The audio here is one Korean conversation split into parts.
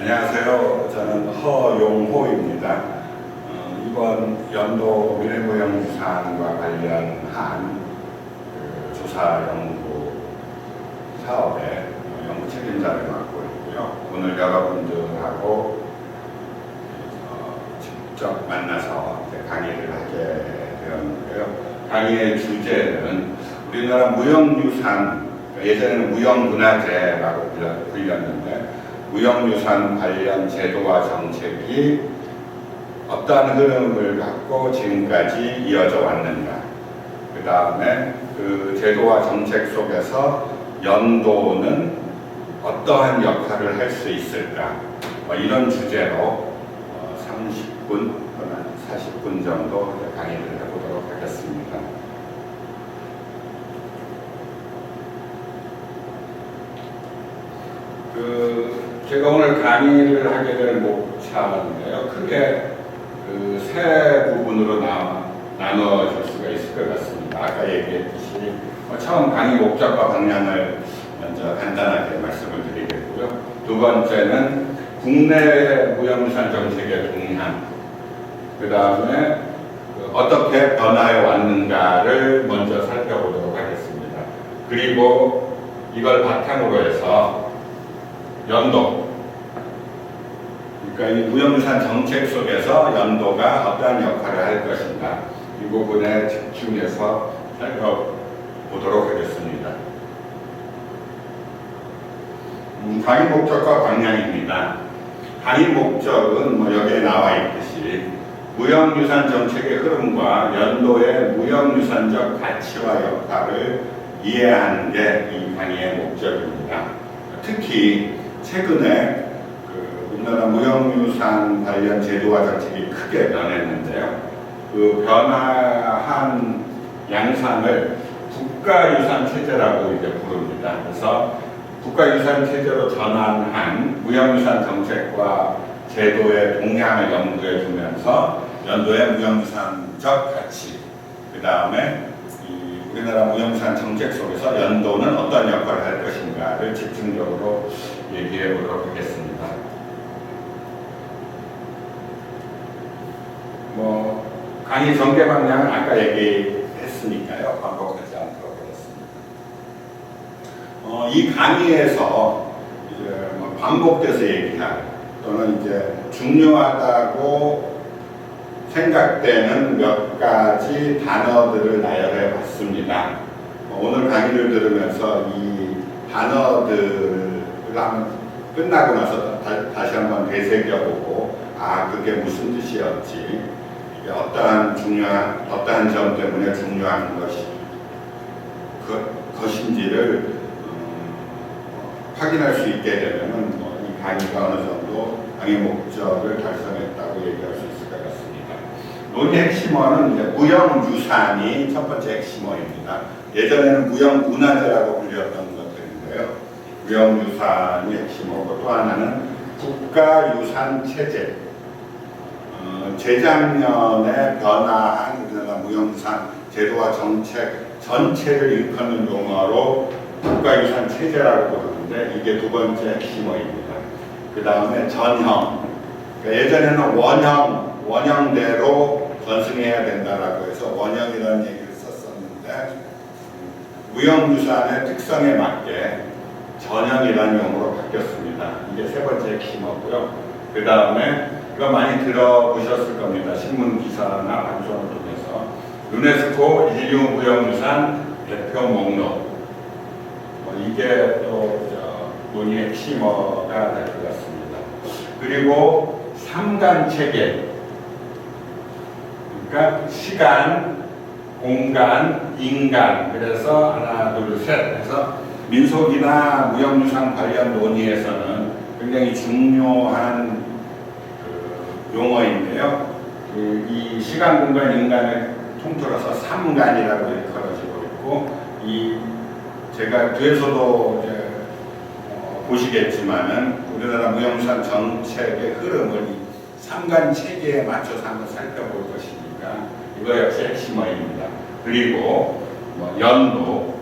안녕하세요. 저는 허용호입니다. 이번 연도 미래무형유산과 관련한 조사 연구 사업에 연구 책임자를 맡고 있고요. 오늘 여러분들하고 직접 만나서 강의를 하게 되었는데요. 강의의 주제는 우리나라 무형유산, 예전에는 무형문화재라고 불렸는데 무형유산 관련 제도와 정책이 어떠한 흐름을 갖고 지금까지 이어져 왔는가, 그 다음에 그 제도와 정책 속에서 연도는 어떠한 역할을 할 수 있을까, 이런 주제로 30분 또는 40분 정도 강의를 해보도록 하겠습니다. 제가 오늘 강의를 하게 될 목차인데요. 크게 세 부분으로 나눠질 수가 있을 것 같습니다. 아까 얘기했듯이 처음 강의 목적과 방향을 먼저 간단하게 말씀을 드리겠고요. 두 번째는 국내 무형유산 정책의 동향, 그 다음에 어떻게 변화해 왔는가를 먼저 살펴보도록 하겠습니다. 그리고 이걸 바탕으로 해서 연도, 그러니까 이 무형유산 정책 속에서 연도가 어떠한 역할을 할 것인가, 이 부분에 집중해서 살펴보도록 하겠습니다. 강의 목적과 방향입니다. 강의 목적은 여기에 나와 있듯이 무형유산 정책의 흐름과 연도의 무형유산적 가치와 역할을 이해하는 게 이 강의의 목적입니다. 특히 최근에 우리나라 무형유산 관련 제도와 정책이 크게 변했는데요. 그 변화한 양상을 국가유산 체제라고 이제 부릅니다. 그래서 국가유산 체제로 전환한 무형유산 정책과 제도의 동향을 염두에 두면서 연도의 무형유산적 가치, 그 다음에 우리나라 무형유산 정책 속에서 연도는 어떤 역할을 할 것인가를 집중적으로 얘기해 보도록 하겠습니다. 강의 전개 방향은 아까 얘기했으니까요. 반복하지 않도록 하겠습니다. 이 강의에서 이제 반복돼서 얘기한 또는 이제 중요하다고 생각되는 몇 가지 단어들을 나열해 봤습니다. 오늘 강의를 들으면서 이 단어들을 한번 끝나고 나서 다시 한번 되새겨보고, 그게 무슨 뜻이었지, 이게 어떠한 점 때문에 중요한 것인지를 확인할 수 있게 되면은 이 강의가 어느 정도 강의 목적을 달성했다고 얘기할 수 있을 것 같습니다. 논의 핵심어는 이제 무형유산이 첫 번째 핵심어입니다. 예전에는 무형문화재라고 불렸던 것들인데요. 무형유산이 핵심어고, 또 하나는 국가유산 체제. 재작년에 변화한 우리나라 무형유산 제도와 정책 전체를 일컫는 용어로 국가유산 체제라고 부르는데, 이게 두 번째 핵심어입니다. 그 다음에 전형. 그러니까 예전에는 원형대로 전승해야 된다라고 해서 원형이라는 얘기를 썼었는데, 무형유산의 특성에 맞게 전형이라는 용어로 바뀌었습니다. 이게 세 번째 핵심어고요. 그 다음에 이거 많이 들어보셨을 겁니다. 신문 기사나 방송을 통해서 유네스코 인류 무형유산 대표 목록. 이게 또 논의의 핵심어가 될 것 같습니다. 그리고 3간 체계. 그러니까 시간, 공간, 인간. 그래서 하나, 둘, 셋 해서 민속이나 무형유산 관련 논의에서는 굉장히 중요한 용어인데요. 이 시간, 공간, 인간을 통틀어서 3간이라고 일컬어지고 있고, 제가 뒤에서도 이제 보시겠지만은 우리나라 무형유산 정책의 흐름을 이 3간 체계에 맞춰서 한번 살펴볼 것이니까 이거 역시 핵심어입니다. 그리고 연도,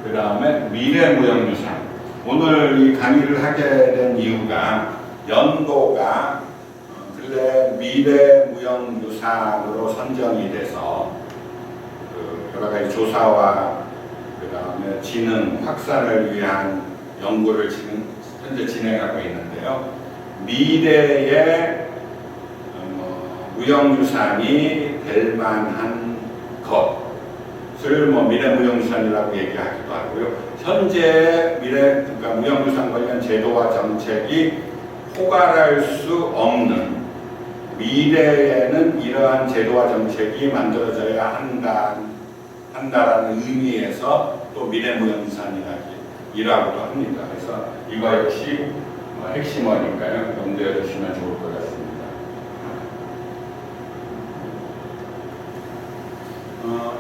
그 다음에 미래무형유산. 오늘 이 강의를 하게 된 이유가 연도가 근래 미래무형유산으로 선정이 돼서 여러 가지 조사와 그 다음에 진흥, 확산을 위한 연구를 현재 진행하고 있는데요. 미래의 무형유산이 될 만한 것을 미래무형유산이라고 얘기하기도 하고요. 현재 그러니까 무형유산 관련 제도와 정책이 포괄할 수 없는 미래에는 이러한 제도와 정책이 만들어져야 한다라는 의미에서 또 미래무형유산이라고도 합니다. 그래서 이거 역시 핵심어니까요. 염두에 두시면 좋을 것 같습니다.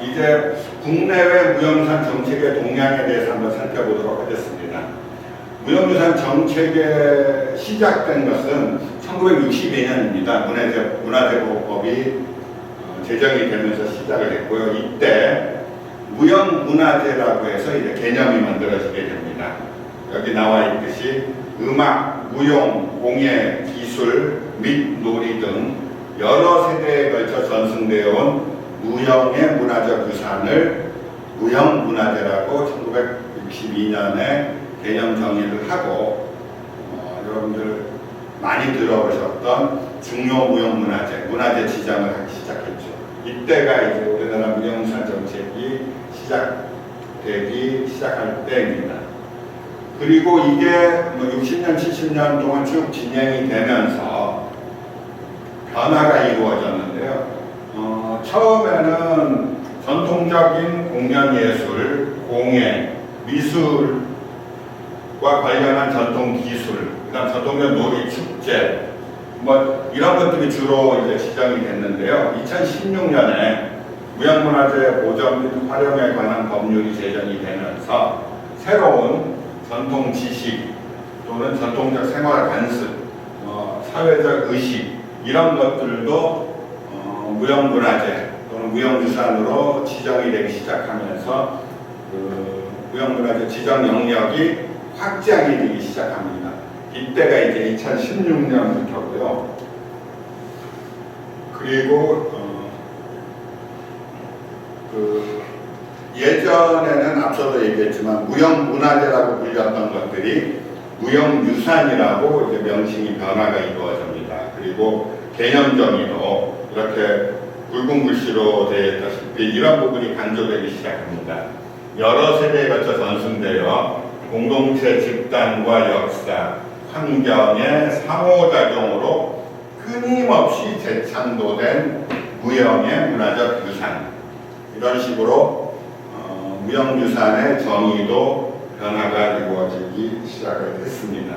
이제 국내외 무형유산 정책의 동향에 대해서 한번 살펴보도록 하겠습니다. 무형유산 정책이 시작된 것은 1962년입니다. 문화재보호법이 제정이 되면서 시작을 했고요. 이때 무형문화재라고 해서 이제 개념이 만들어지게 됩니다. 여기 나와 있듯이 음악, 무용, 공예, 기술 및 놀이 등 여러 세대에 걸쳐 전승되어 온 무형의 문화적 유산을 무형문화재라고 1962년에 개념 정의를 하고 여러분들 많이 들어보셨던 중요 무형문화재, 문화재 지정을 하기 시작했죠. 이때가 이제 우리나라 무형유산 정책이 시작할 때입니다. 그리고 이게 60년, 70년 동안 쭉 진행이 되면서 변화가 이루어졌는데요. 처음에는 전통적인 공연예술, 공예, 미술과 관련한 전통 기술, 그다음 전통적 놀이, 축제, 이런 것들이 주로 이제 지정이 됐는데요. 2016년에 무형문화재 보전 및 활용에 관한 법률이 제정이 되면서 새로운 전통 지식 또는 전통적 생활 관습, 사회적 의식 이런 것들도 무형문화재 또는 무형유산으로 지정이 되기 시작하면서 무형문화재 지정 영역이 확장이 되기 시작합니다. 이때가 이제 2016년부터고요. 그리고 예전에는 앞서도 얘기했지만 무형문화재라고 불렸던 것들이 무형유산이라고 이제 명칭이 변화가 이루어집니다. 그리고 개념 정의도 이렇게 굵은 글씨로 되어 있다시피 이런 부분이 강조되기 시작합니다. 여러 세대에 걸쳐 전승되어 공동체 집단과 역사, 환경의 상호작용으로 끊임없이 재창조된 무형의 문화적 유산, 이런 식으로 무형유산의 정의도 변화가 이루어지기 시작을 했습니다.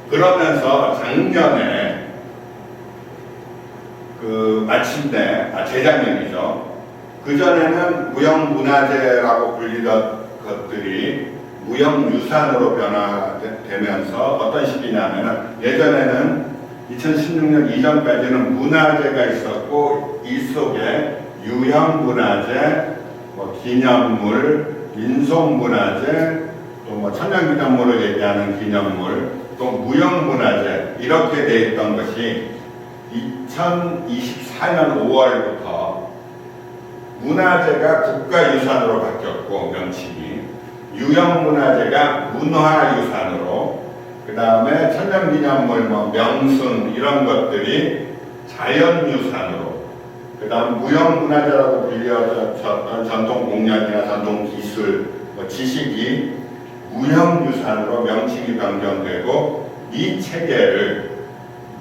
그러면서 작년에 마침내 재작년이죠. 그전에는 무형문화재라고 불리던 것들이 무형유산으로 변화되면서 어떤 시기냐면은 예전에는 2016년 이전까지는 문화재가 있었고 이 속에 유형문화재, 기념물, 민속문화재, 또 천연기념물을 얘기하는 기념물, 또 무형문화재 이렇게 되어 있던 것이 2024년 5월부터 문화재가 국가유산으로 바뀌었고 명칭이 유형문화재가 문화유산으로, 그 다음에 천연기념물, 명승 이런 것들이 자연유산으로, 그 다음 무형문화재라고 불려졌던 전통공연이나 전통기술, 지식이 무형유산으로 명칭이 변경되고 이 체계를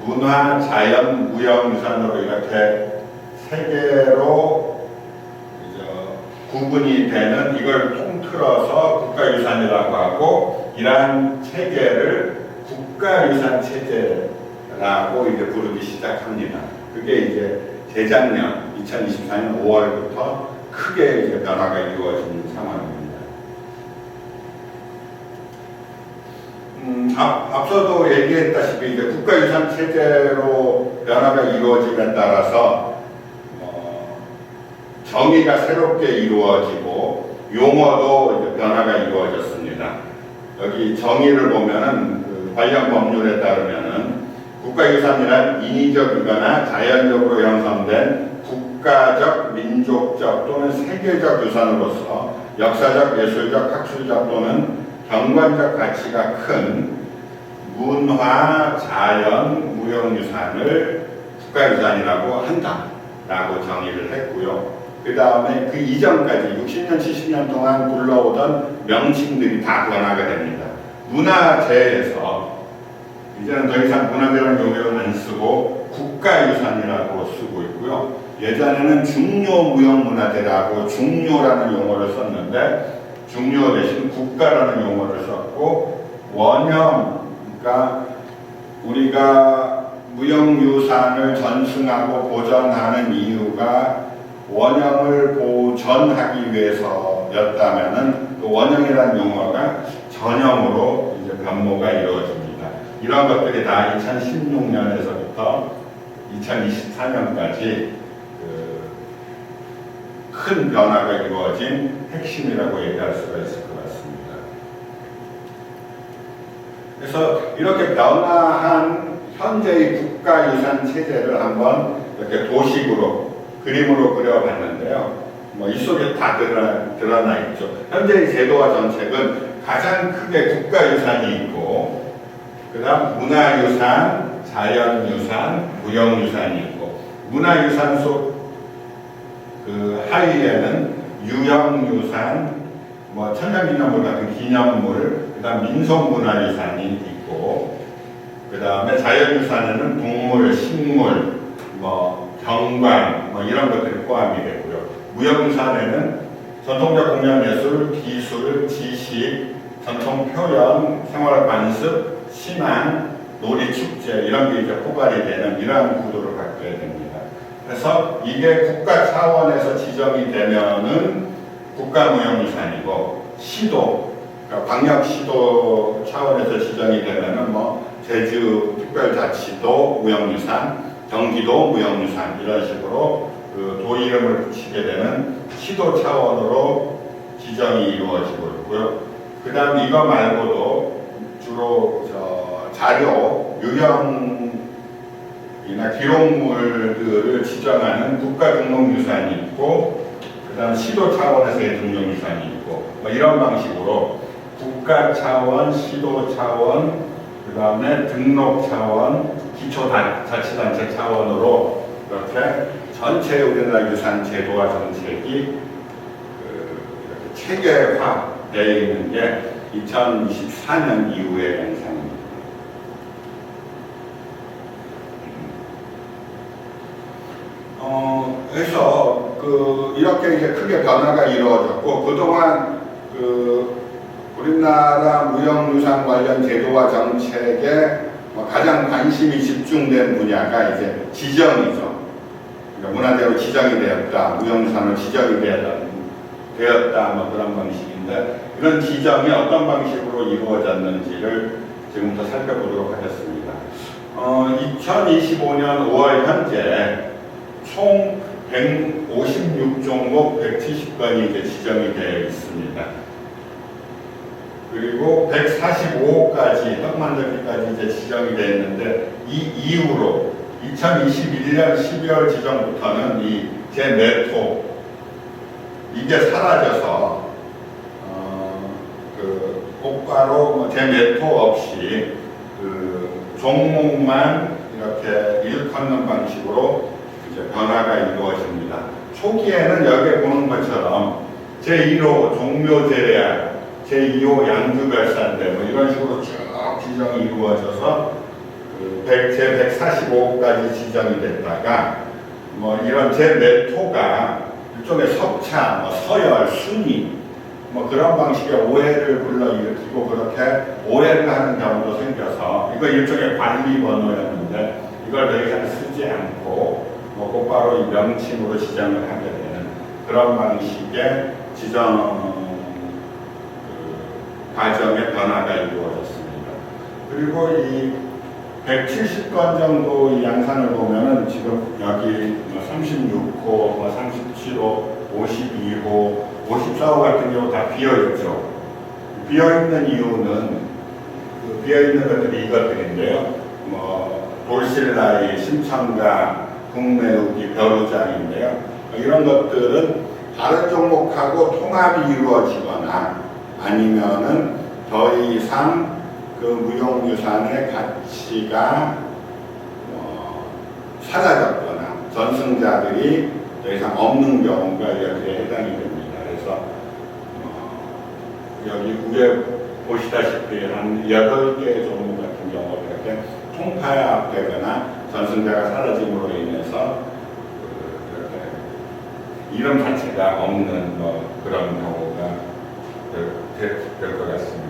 문화, 자연, 무형유산으로 이렇게 세 개로 구분이 되는 이걸 통틀어서 국가유산이라고 하고 이러한 체계를 국가유산 체제라고 이제 부르기 시작합니다. 그게 이제 재작년 2024년 5월부터 크게 이제 변화가 이루어진 상황입니다. 앞서도 얘기했다시피 이제 국가유산 체제로 변화가 이루어짐에 따라서 정의가 새롭게 이루어지고 용어도 이제 변화가 이루어졌습니다. 여기 정의를 보면은 관련 법률에 따르면은 국가유산이란 인위적이거나 자연적으로 형성된 국가적, 민족적 또는 세계적 유산으로서 역사적, 예술적, 학술적 또는 경관적 가치가 큰 문화, 자연, 무형유산을 국가유산이라고 한다라고 정의를 했고요. 그 다음에 그 이전까지 60년, 70년 동안 굴러오던 명칭들이 다 변화가 됩니다. 문화재에서 이제는 더 이상 문화재라는 용어를 안 쓰고 국가유산이라고 쓰고 있고요. 예전에는 중요무형문화재라고 중요라는 용어를 썼는데 중요 대신 국가라는 용어를 썼고 원형, 그러니까 우리가 무형유산을 전승하고 보존하는 이유가 원형을 보존하기 위해서였다면은 그 원형이라는 용어가 전형으로 이제 변모가 이루어집니다. 이런 것들이 다 2016년에서부터 2024년까지 큰 변화가 이루어진 핵심이라고 얘기할 수가 있을 것 같습니다. 그래서 이렇게 변화한 현재의 국가유산 체제를 한번 이렇게 도식으로 그림으로 그려봤는데요. 뭐 이 속에 다 드러나 있죠. 현재의 제도와 정책은 가장 크게 국가유산이 있고, 그 다음 문화유산, 자연유산, 무형유산이 있고, 문화유산 속 그 하위에는 유형유산, 뭐 천연기념물 같은 기념물, 그 다음 민속문화유산이 있고, 그 다음에 자연유산에는 동물, 식물, 뭐 경관, 뭐 이런 것들이 포함이 되고요. 무형유산에는 전통적 공연예술, 기술, 지식, 전통 표현, 생활 관습, 신앙, 놀이 축제 이런 게 이제 포괄이 되는 이러한 구도를 갖게 됩니다. 그래서 이게 국가 차원에서 지정이 되면은 국가무형유산이고, 시도, 그러니까 광역시도 차원에서 지정이 되면은 뭐 제주 특별자치도 무형유산, 경기도 무형유산 이런 식으로 그 도 이름을 붙이게 되는 시도 차원으로 지정이 이루어지고 있고요. 그 다음 이거 말고도 주로 자료, 유형 이나 기록물들을 지정하는 국가등록유산이 있고, 그 다음 시도 차원에서의 등록유산이 있고, 뭐 이런 방식으로 국가 차원, 시도 차원, 그 다음에 등록 차원, 기초자치단체 차원으로 이렇게 전체 우리나라 유산 제도와 정책이 이렇게 체계화되어 있는 게 2024년 이후의 양상입니다. 그래서 이렇게 이제 크게 변화가 이루어졌고, 그동안 우리나라 무형유산 관련 제도와 정책에 가장 관심이 집중된 분야가 이제 지정이죠. 그러니까 문화재로 지정이 되었다, 무형유산으로 지정이 되었다, 뭐 그런 방식인데, 이런 지정이 어떤 방식으로 이루어졌는지를 지금부터 살펴보도록 하겠습니다. 2025년 5월 현재 총 156종목 170건이 이제 지정이 되어 있습니다. 그리고 145호까지, 떡만들기까지 이제 지정이 되어 있는데, 이 이후로 2021년 12월 지정부터는 이 제4토, 이게 사라져서, 곧바로 제4토 없이 종목만 이렇게 일컫는 방식으로 이제 변화가 이루어집니다. 초기에는 여기에 보는 것처럼 제1호 종묘제약, 제2호 양주별산대 뭐 이런 식으로 쭉 지정이 이루어져서 제145호까지 지정이 됐다가 뭐 이런 제4토가 일종의 석차, 뭐 서열, 순위 뭐 그런 방식의 오해를 불러일으키고 그렇게 오해를 하는 경우도 생겨서 이거 일종의 관리 번호였는데 이걸 더 이상 쓰지 않고 뭐 곧바로 이 명칭으로 지정을 하게 되는 그런 방식의 지정 과정의 변화가 이루어졌습니다. 그리고 이 170건 정도 이 양산을 보면은 지금 여기 36호, 37호, 52호, 54호 같은 경우 다 비어있죠. 비어있는 이유는 비어있는 것들이 이것들인데요. 뭐 돌실라이, 심청가, 국내우기, 벼루장인데요. 이런 것들은 다른 종목하고 통합이 이루어지거나 아니면은 더 이상 그 무형유산의 가치가 사라졌거나 전승자들이 더 이상 없는 경우가 이렇게 해당이 됩니다. 그래서 여기 위에 보시다시피 한 8개의 종목 같은 경우 이렇게 통파되거나 전승자가 사라짐으로 인해서 이름 자체가 없는 그런 경우가 될 것 같습니다.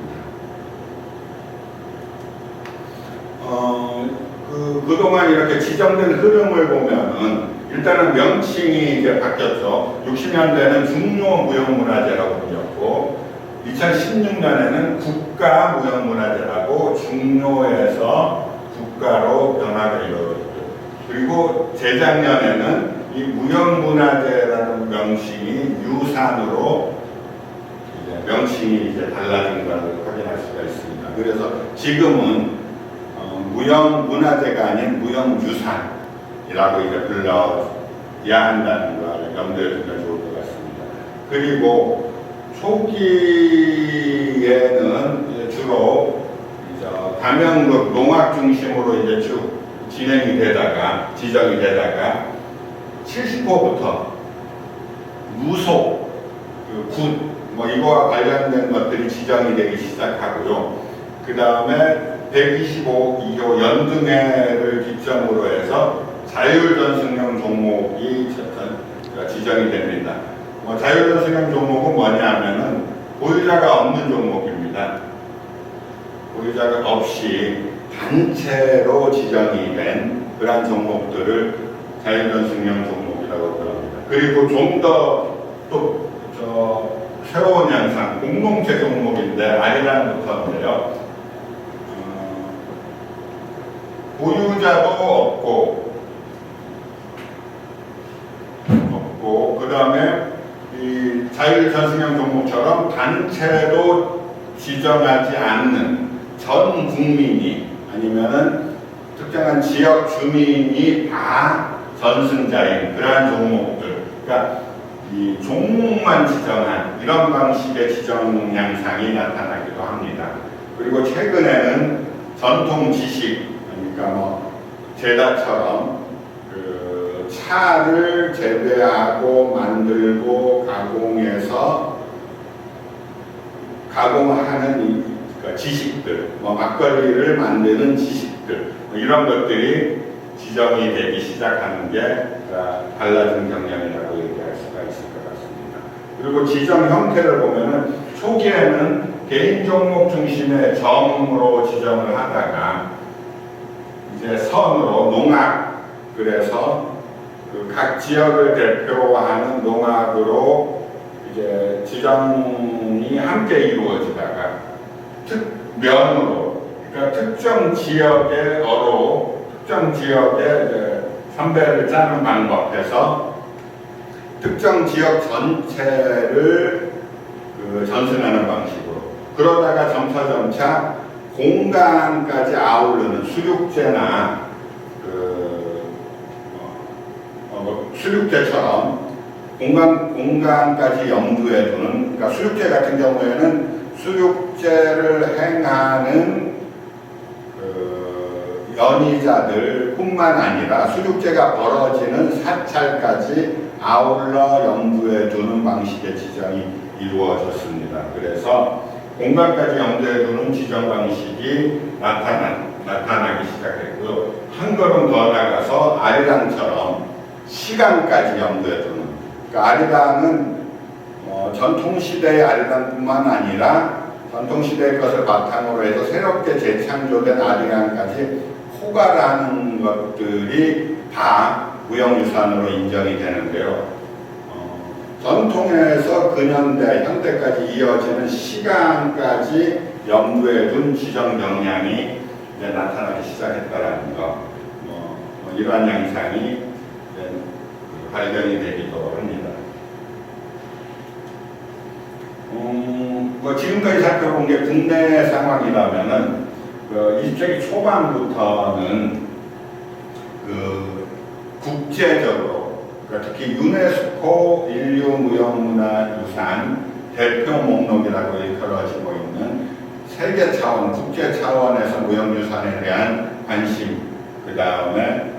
그동안 이렇게 지정된 흐름을 보면은 일단은 명칭이 이제 바뀌었죠. 60년대는 중요무형문화재라고 불렸고 2016년에는 국가무형문화재라고 중요에서 국가로 변화가 이루어졌죠. 그리고 재작년에는 이 무형문화재라는 명칭이 유산으로 이제 명칭이 이제 달라진 걸 확인할 수가 있습니다. 그래서 지금은 무형문화재가 아닌 무형유산이라고 이제 불러야 한다는 걸 염두에 두면 좋을 것 같습니다. 그리고 초기에는 주로 가명국 농악 중심으로 이제 쭉 진행이 되다가 지정이 되다가 70호부터 무속, 굿, 이거와 관련된 것들이 지정이 되기 시작하고요. 그 다음에 125, 2호 연등회를 기점으로 해서 자율전승형 종목이 지정이 됩니다. 자율전승형 종목은 뭐냐면은 보유자가 없는 종목입니다. 보유자가 없이 단체로 지정이 된 그러한 종목들을 자율전승형 종목이라고 부릅니다. 그리고 좀 더 새로운 양상, 공동체 종목인데 아리랑부터인데요. 보유자도 없고 그 다음에 이 자율전승형 종목처럼 단체로 지정하지 않는 전 국민이 아니면은 특정한 지역 주민이 다 전승자인 그러한 종목들, 그러니까 이 종목만 지정한 이런 방식의 지정 양상이 나타나기도 합니다. 그리고 최근에는 전통 지식, 그러니까 제다처럼 그 차를 재배하고 만들고 가공해서 가공하는 지식들, 막걸리를 만드는 지식들, 이런 것들이 지정이 되기 시작하는 게 달라진 경향이라고 얘기할 수가 있을 것 같습니다. 그리고 지정 형태를 보면은 초기에는 개인 종목 중심의 점으로 지정을 하다가 이제 선으로 농악, 그래서 그 각 지역을 대표하는 농악으로 이제 지정이 함께 이루어지다가 특면으로, 그러니까 특정 지역의 어로, 특정 지역의 이제 선배를 짜는 방법에서 특정 지역 전체를 전승하는 방식으로, 그러다가 점차 공간까지 아우르는 수륙제나 수륙제처럼 공간까지 염두에 두는, 그러니까 수륙제 같은 경우에는 수륙제를 행하는 연의자들 뿐만 아니라 수륙제가 벌어지는 사찰까지 아울러 염두에 두는 방식의 지정이 이루어졌습니다. 그래서 공간까지 염두에 두는 지정 방식이 나타나기 시작했고요. 한 걸음 더 나가서 아리랑처럼 시간까지 염두에 두는, 그러니까 아리랑은 전통시대의 아리랑뿐만 아니라 전통시대의 것을 바탕으로 해서 새롭게 재창조된 아리랑까지 포괄하는 것들이 다 무형유산으로 인정이 되는데요. 전통에서 근현대, 현대까지 이어지는 시간까지 염두에 둔 지정 경향이 이제 나타나기 시작했다라는 것, 이러한 양상이 발견이 되기도 합니다. 지금까지 살펴본 게 국내 상황이라면은 그 20세기 초반부터는 그 국제적으로 그러니까 특히 유네스코 인류무형문화유산 대표 목록이라고 일컬어지고 있는 세계 차원, 국제 차원에서 무형유산에 대한 관심, 그 다음에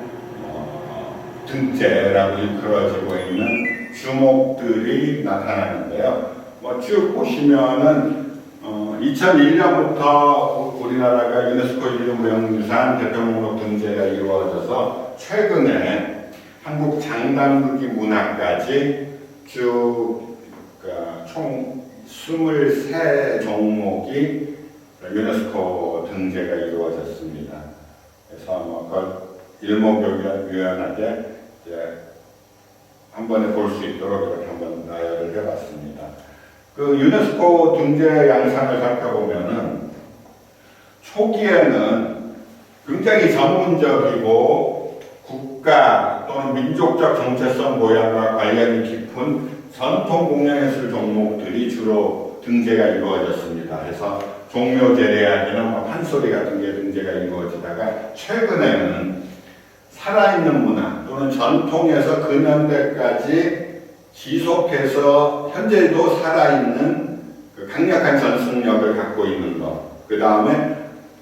등재라고 일컬어지고 있는 주목들이 나타나는데요. 쭉 보시면은 2001년부터 우리나라가 유네스코 인류무형유산 대표 목록 등재가 이루어져서 최근에 한국 장단극기 문화까지 쭉 총 23종목이 유네스코 등재가 이루어졌습니다. 그래서 그걸 일목요연하게 한 번에 볼 수 있도록 이렇게 한번 나열을 해봤습니다. 그 유네스코 등재 양상을 살펴보면은 초기에는 굉장히 전문적이고 국가 또는 민족적 정체성 모양과 관련이 깊은 전통 공연예술 종목들이 주로 등재가 이루어졌습니다. 그래서 종묘제례악이나 판소리 같은 게 등재가 이루어지다가 최근에는 살아있는 문화 또는 전통에서 근현대까지 지속해서 현재도 살아있는 그 강력한 전승력을 갖고 있는 것. 그 다음에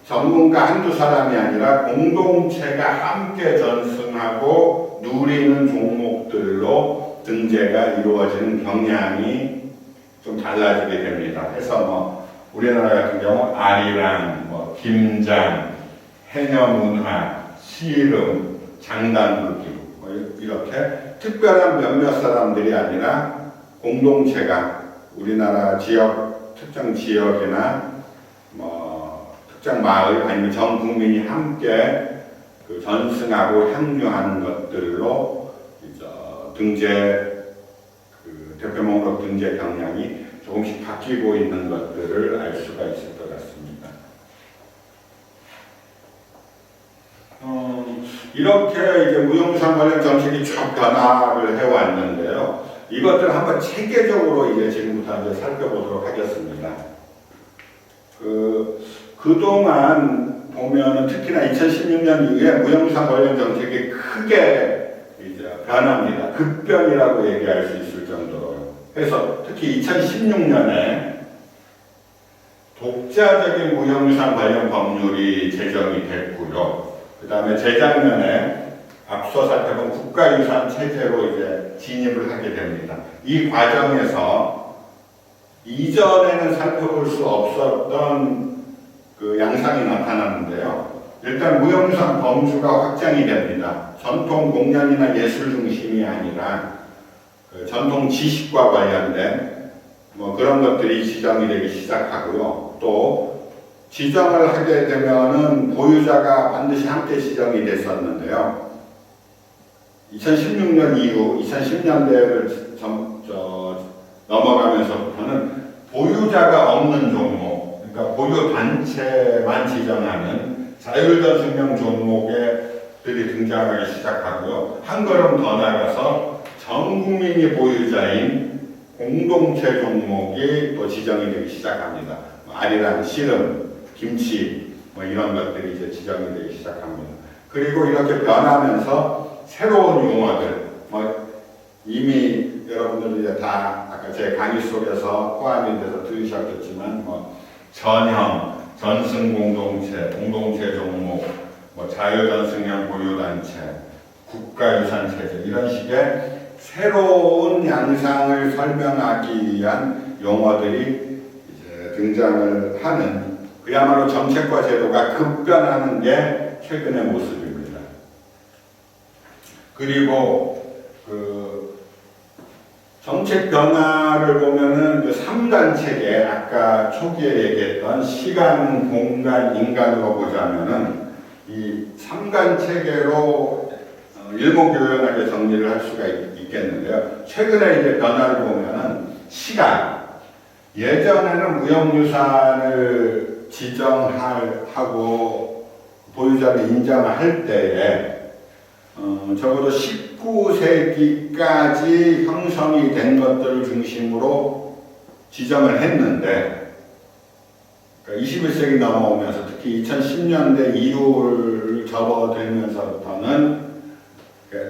전문가 한두 사람이 아니라 공동체가 함께 전승하고 누리는 종목들로 등재가 이루어지는 경향이 좀 달라지게 됩니다. 그래서 우리나라 같은 경우 아리랑, 김장, 해녀문화, 씨름, 장단극기 이렇게 특별한 몇몇 사람들이 아니라 공동체가 우리나라 지역, 특정 지역이나 특정 마을 아니면 전 국민이 함께 그 전승하고 향유하는 것들로 등재 대표 목록 등재 경향이 조금씩 바뀌고 있는 것들을 알 수가 있을 것 같습니다. 이렇게 이제 무형유산 관련 정책이 쭉 변화를 해왔는데요. 이것들 한번 체계적으로 이제 지금부터 이제 살펴보도록 하겠습니다. 그동안 보면은 특히나 2016년 이후에 무형유산 관련 정책이 크게 이제 변합니다. 급변이라고 얘기할 수 있을 정도로요. 그래서 특히 2016년에 독자적인 무형유산 관련 법률이 제정이 됐고요. 그 다음에 재작년에 앞서 살펴본 국가유산 체제로 이제 진입을 하게 됩니다. 이 과정에서 이전에는 살펴볼 수 없었던 그 양상이 나타났는데요. 일단 무형유산 범주가 확장이 됩니다. 전통 공연이나 예술 중심이 아니라 그 전통 지식과 관련된 그런 것들이 지정이 되기 시작하고요. 또 지정을 하게 되면은 보유자가 반드시 함께 지정이 됐었는데요. 2016년 이후 2010년대를 넘어가면서부터는 보유자가 없는 종목, 그러니까 보유 단체만 지정하는 자율전승형 종목들이 등장하기 시작하고요. 한 걸음 더 나가서 전 국민이 보유자인 공동체 종목이 또 지정이 되기 시작합니다. 아리랑, 씨름, 김치 이런 것들이 이제 지정이 되기 시작합니다. 그리고 이렇게 변하면서 새로운 용어들, 이미 여러분들이 이제 다 아까 제 강의 속에서 포함이 돼서 들으셨겠지만 전형, 전승공동체, 공동체 종목, 자율전승형 보유단체, 국가유산체제 이런 식의 새로운 양상을 설명하기 위한 용어들이 이제 등장을 하는 그야말로 정책과 제도가 급변하는 게 최근의 모습입니다. 그리고 그 정책 변화를 보면은 그 3단 체계, 아까 초기에 얘기했던 시간, 공간, 인간으로 보자면은 이 3간 체계로 일목요연하게 정리를 할 수가 있겠는데요. 최근에 이제 변화를 보면은 시간, 예전에는 무형유산을 지정하고 보유자를 인정할 때에 적어도 19세기까지 형성이 된 것들을 중심으로 지정을 했는데, 그러니까 21세기 넘어오면서 특히 2010년대 이후를 접어들면서부터는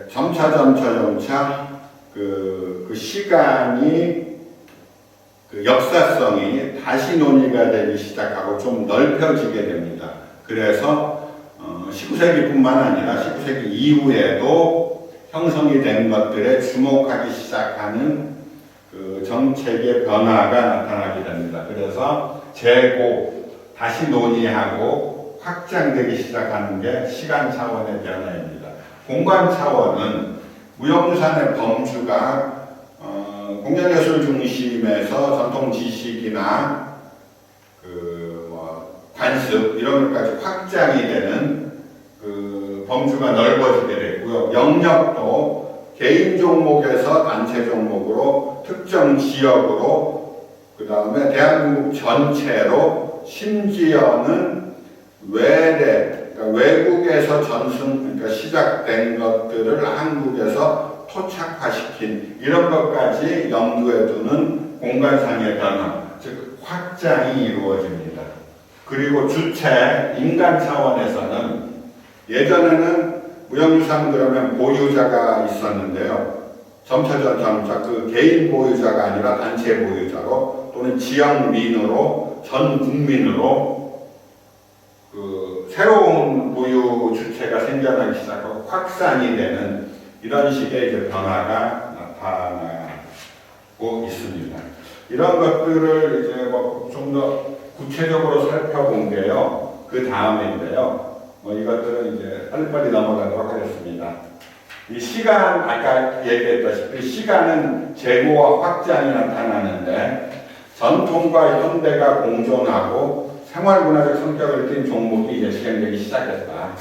점차 그 시간이 그 역사성이 다시 논의가 되기 시작하고 좀 넓혀지게 됩니다. 그래서 19세기뿐만 아니라 19세기 이후에도 형성이 된 것들에 주목하기 시작하는 그 정책의 변화가 나타나게 됩니다. 그래서 재고, 다시 논의하고 확장되기 시작하는 게 시간 차원의 변화입니다. 공간 차원은 무형유산의 범주가 공연예술 중심에서 전통 지식이나 관습 이런 것까지 확장이 되는 그 범주가 넓어지게 됐고요. 영역도 개인 종목에서 단체 종목으로 특정 지역으로 그 다음에 대한민국 전체로 심지어는 외래 그러니까 외국에서 그러니까 시작된 것들을 한국에서 토착화시킨 이런 것까지 염두에 두는 공간상의 변화, 즉 확장이 이루어집니다. 그리고 주체, 인간 차원에서는 예전에는 무형유산 그러면 보유자가 있었는데요. 점차 그 개인 보유자가 아니라 단체 보유자로 또는 지역민으로 전 국민으로 그 새로운 보유 주체가 생겨나기 시작하고 확산이 되는 이런 식의 이제 변화가 나타나고 있습니다. 이런 것들을 이제 뭐 좀 더 구체적으로 살펴본 게요. 그 다음인데요. 이것들은 이제 빨리빨리 넘어가도록 하겠습니다. 이 시간, 아까 얘기했다시피 시간은 재고와 확장이 나타나는데 전통과 현대가 공존하고 생활문화적 성격을 띤 종목이 이제 실행되기 시작했다.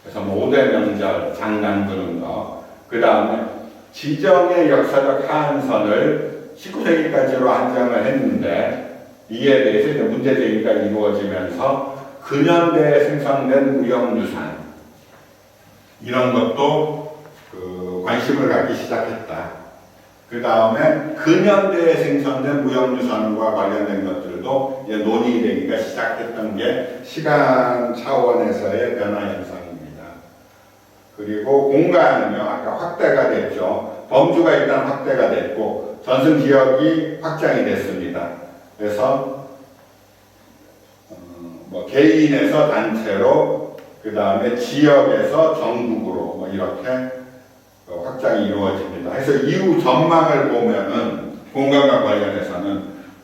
그래서 뭐 5대 명절, 장난 두는 거, 그 다음에 지정의 역사적 하한선을 19세기까지로 한정을 했는데 이에 대해서 이제 문제제기가 이루어지면서 근현대에 생성된 무형유산 이런 것도 그 관심을 갖기 시작했다. 그 다음에 근현대에 생성된 무형유산과 관련된 것들도 이제 논의되기가 시작했던 게 시간 차원에서의 변화 현상입니다. 그리고 공간은요, 아까 확대가 됐죠. 범주가 일단 확대가 됐고 전승 지역이 확장이 됐습니다. 그래서 뭐 개인에서 단체로 그 다음에 지역에서 전국으로 뭐 이렇게 확장이 이루어집니다. 그래서 이후 전망을 보면은 공간과 관련해서는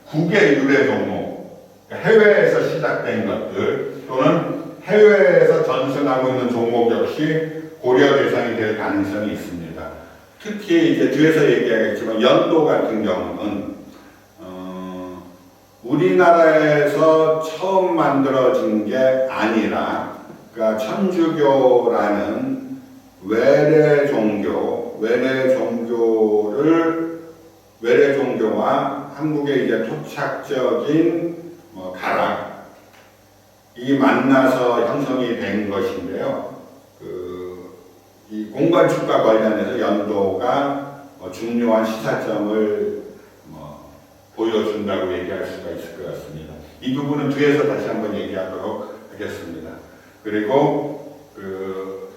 국외 유래 종목, 해외에서 시작된 것들 또는 해외에서 전승하고 있는 종목 역시 고려 대상이 될 가능성이 있습니다. 특히 이제 뒤에서 얘기하겠지만 연도 같은 경우는 우리나라에서 처음 만들어진 게 아니라, 그러니까 천주교라는 외래 종교와 한국의 이제 토착적인 가락이 만나서 형성이 된 것인데요. 이 공간축과 관련해서 연도가 중요한 시사점을 보여준다고 얘기할 수가 있을 것 같습니다. 이 부분은 뒤에서 다시 한번 얘기하도록 하겠습니다. 그리고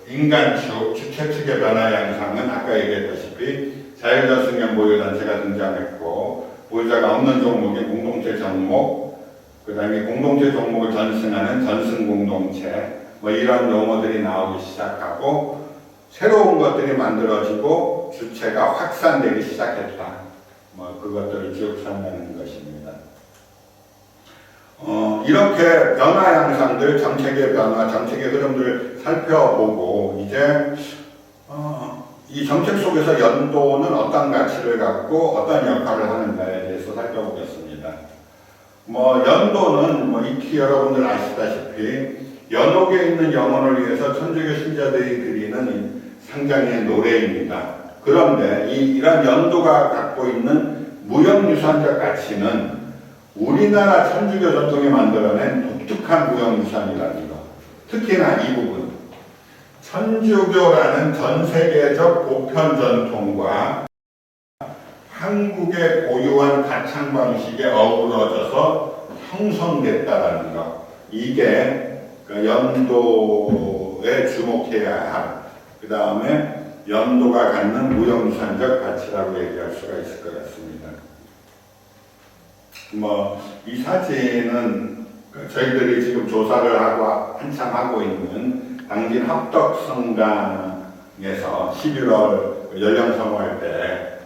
인간축, 주체 측의 변화 양상은 아까 얘기했다시피 자율전승형 보유단체가 등장했고 보유자가 없는 종목이 공동체 종목, 그 다음에 공동체 종목을 전승하는 전승공동체 이런 용어들이 나오기 시작하고 새로운 것들이 만들어지고 주체가 확산되기 시작했다. 그것들을 기억한다는 것입니다. 이렇게 변화 양상들, 정책의 변화, 정책의 흐름들을 살펴보고 이제 이 정책 속에서 연도는 어떤 가치를 갖고 어떤 역할을 하는가에 대해서 살펴보겠습니다. 연도는 익히 여러분들 아시다시피 연옥에 있는 영혼을 위해서 천주교 신자들이 드리는 상장의 노래입니다. 그런데 이런 연도가 갖고 있는 무형유산적 가치는 우리나라 천주교 전통이 만들어낸 독특한 무형유산이라는 것. 특히나 이 부분. 천주교라는 전 세계적 보편 전통과 한국의 고유한 가창 방식에 어우러져서 형성됐다라는 것. 이게 그러니까 연도에 주목해야 할, 그 다음에 연도가 갖는 무형유산적 가치라고 얘기할 수가 있을 것 같습니다. 이 사진은 저희들이 지금 조사를 하고 한참 하고 있는 당진 합덕성당에서 11월 연령 선호할 때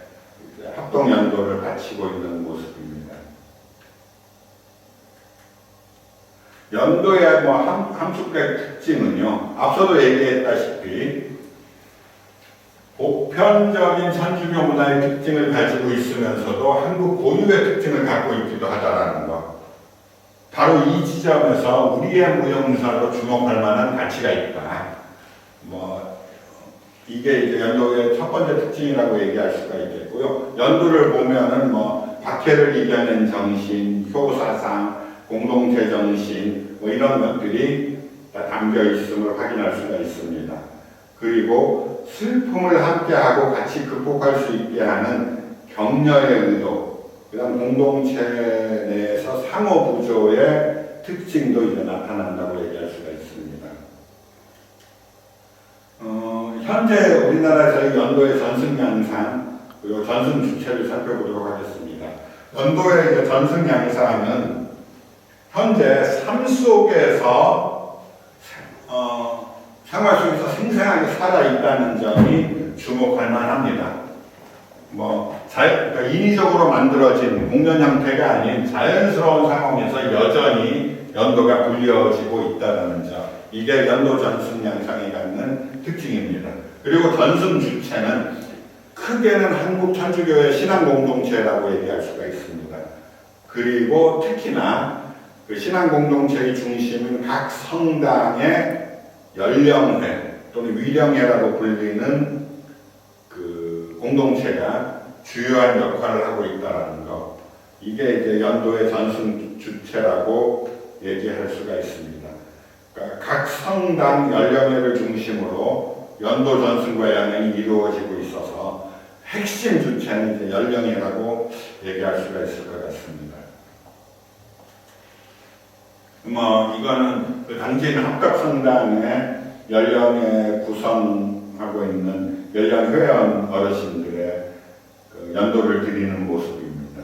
합동 연도를 바치고 있는 모습입니다. 연도의 함축적 특징은요, 앞서도 얘기했다시피 보편적인 천주교 문화의 특징을 가지고 있으면서도 한국 고유의 특징을 갖고 있기도 하다라는 것. 바로 이 지점에서 우리의 무형유산으로 주목할 만한 가치가 있다. 이게 이제 연도의 첫 번째 특징이라고 얘기할 수가 있겠고요. 연도를 보면은 박해를 이겨낸 정신, 효사상, 공동체 정신, 이런 것들이 다 담겨 있음을 확인할 수가 있습니다. 그리고 슬픔을 함께하고 같이 극복할 수 있게 하는 격려의 의도, 그 다음 공동체 내에서 상호부조의 특징도 이제 나타난다고 얘기할 수가 있습니다. 현재 우리나라에서의 연도의 전승 양상, 그리고 전승 주체를 살펴보도록 하겠습니다. 연도의 이제 전승 양상은 현재 삶 속에서 생활 속에서 생생하게 살아있다는 점이 주목할 만합니다. 그러니까 인위적으로 만들어진 공연 형태가 아닌 자연스러운 상황에서 여전히 연도가 불려지고 있다는 점. 이게 연도 전승 양상이 갖는 특징입니다. 그리고 전승 주체는 크게는 한국 천주교의 신앙 공동체라고 얘기할 수가 있습니다. 그리고 특히나 그 신앙 공동체의 중심인 각 성당의 연령회 또는 위령회라고 불리는 그 공동체가 주요한 역할을 하고 있다는 것. 이게 이제 연도의 전승 주체라고 얘기할 수가 있습니다. 그러니까 각 성당 연령회를 중심으로 연도 전승과 양행이 이루어지고 있어서 핵심 주체는 이제 연령회라고 얘기할 수가 있을 것 같습니다. 이거는 그 당진 합덕성당의 연령회 구성하고 있는 연령회원 어르신들의 그 연도를 드리는 모습입니다.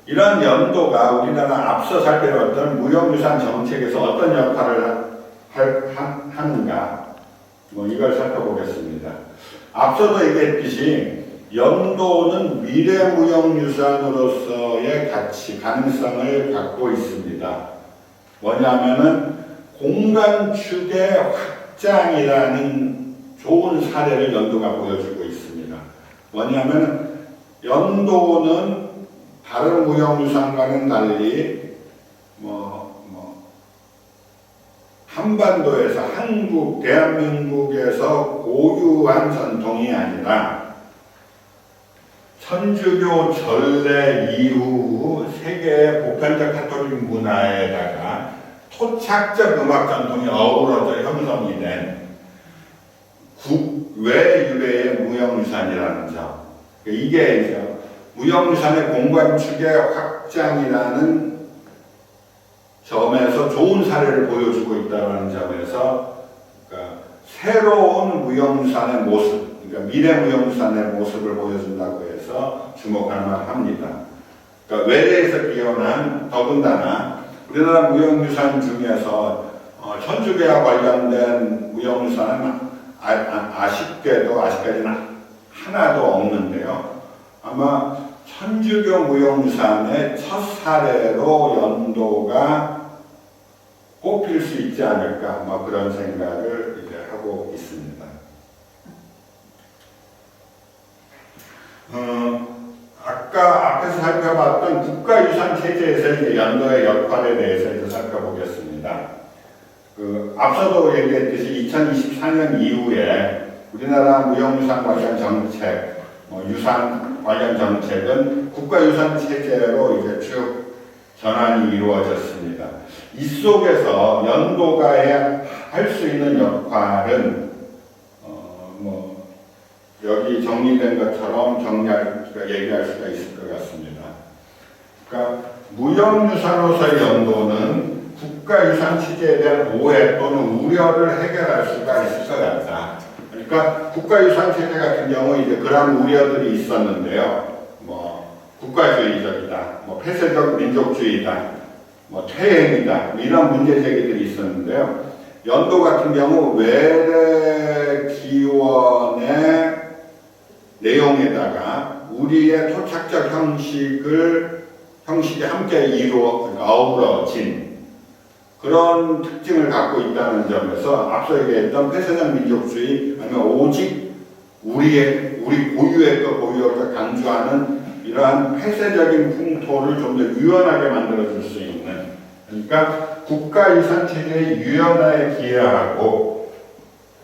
이런 연도가 우리나라 앞서 살펴봤던 무형유산 정책에서 어떤 역할을 하는가, 이걸 살펴보겠습니다. 앞서도 얘기했듯이 연도는 미래무형유산으로서의 가치, 가능성을 갖고 있습니다. 뭐냐면은 공간축의 확장이라는 좋은 사례를 연도가 보여주고 있습니다. 뭐냐면은 연도는 다른 무형유산과는 달리 한반도에서 대한민국에서 고유한 전통이 아니라 천주교 전래 이후 세계의 보편적 가톨릭 문화에다가 토착적 음악 전통이 어우러져 형성이 된 국외 유래의 무형유산이라는 점. 이게 이제 무형유산의 공간축의 확장이라는 점에서 좋은 사례를 보여주고 있다는 점에서 그러니까 새로운 무형유산의 모습, 그러니까 미래 무형유산의 모습을 보여준다고 해서 주목할 만합니다. 그러니까 외래에서 기원한 더군다나 우리나라 무형유산 중에서 천주교와 관련된 무형유산은 아쉽게도 아직까지는 하나도 없는데요. 아마 천주교 무형유산의 첫 사례로 연도가 꼽힐 수 있지 않을까, 그런 생각을 이제 하고 있습니다. 아까 앞에서 살펴봤던 국가유산 체제에서 이제 연도의 역할에 대해서 이제 살펴보겠습니다. 앞서도 얘기했듯이 2024년 이후에 우리나라 무형유산 관련 정책, 유산 관련 정책은 국가유산 체제로 이제 쭉 전환이 이루어졌습니다. 이 속에서 연도가 할 수 있는 역할은 여기 정리된 것처럼 얘기할 수가 있을 것 같습니다. 그러니까 무형유산으로서의 연도는 국가유산 취지에 대한 오해 또는 우려를 해결할 수가 있을 것 같다. 그러니까 국가유산 체제 같은 경우 이제 그런 우려들이 있었는데요. 뭐 국가주의적이다, 뭐 폐쇄적 민족주의다, 뭐 퇴행이다, 이런 문제 제기들이 있었는데요. 연도 같은 경우 외래 기원의 내용에다가 우리의 토착적 형식이 함께 그러니까 어우러진 그런 특징을 갖고 있다는 점에서 앞서 얘기했던 폐쇄적 민족주의 아니면 오직 우리 고유의 것 강조하는 이러한 폐쇄적인 풍토를 좀 더 유연하게 만들어줄 수 있는, 그러니까 국가유산 체제의 유연화에 기여하고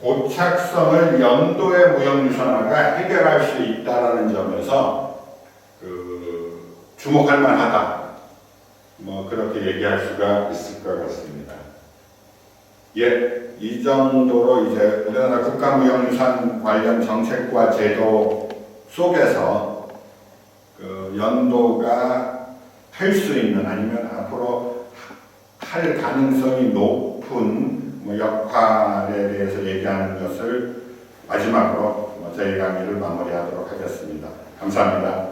고착성을 연도의 무형유산화가 해결할 수 있다라는 점에서 주목할 만하다. 뭐 그렇게 얘기할 수가 있을 것 같습니다. 예, 이 정도로 이제 우리나라 국가무형유산 관련 정책과 제도 속에서 연도가 할 수 있는 아니면 앞으로 할 가능성이 높은 뭐 역할에 대해서 얘기하는 것을 마지막으로 저희 강의를 마무리하도록 하겠습니다. 감사합니다.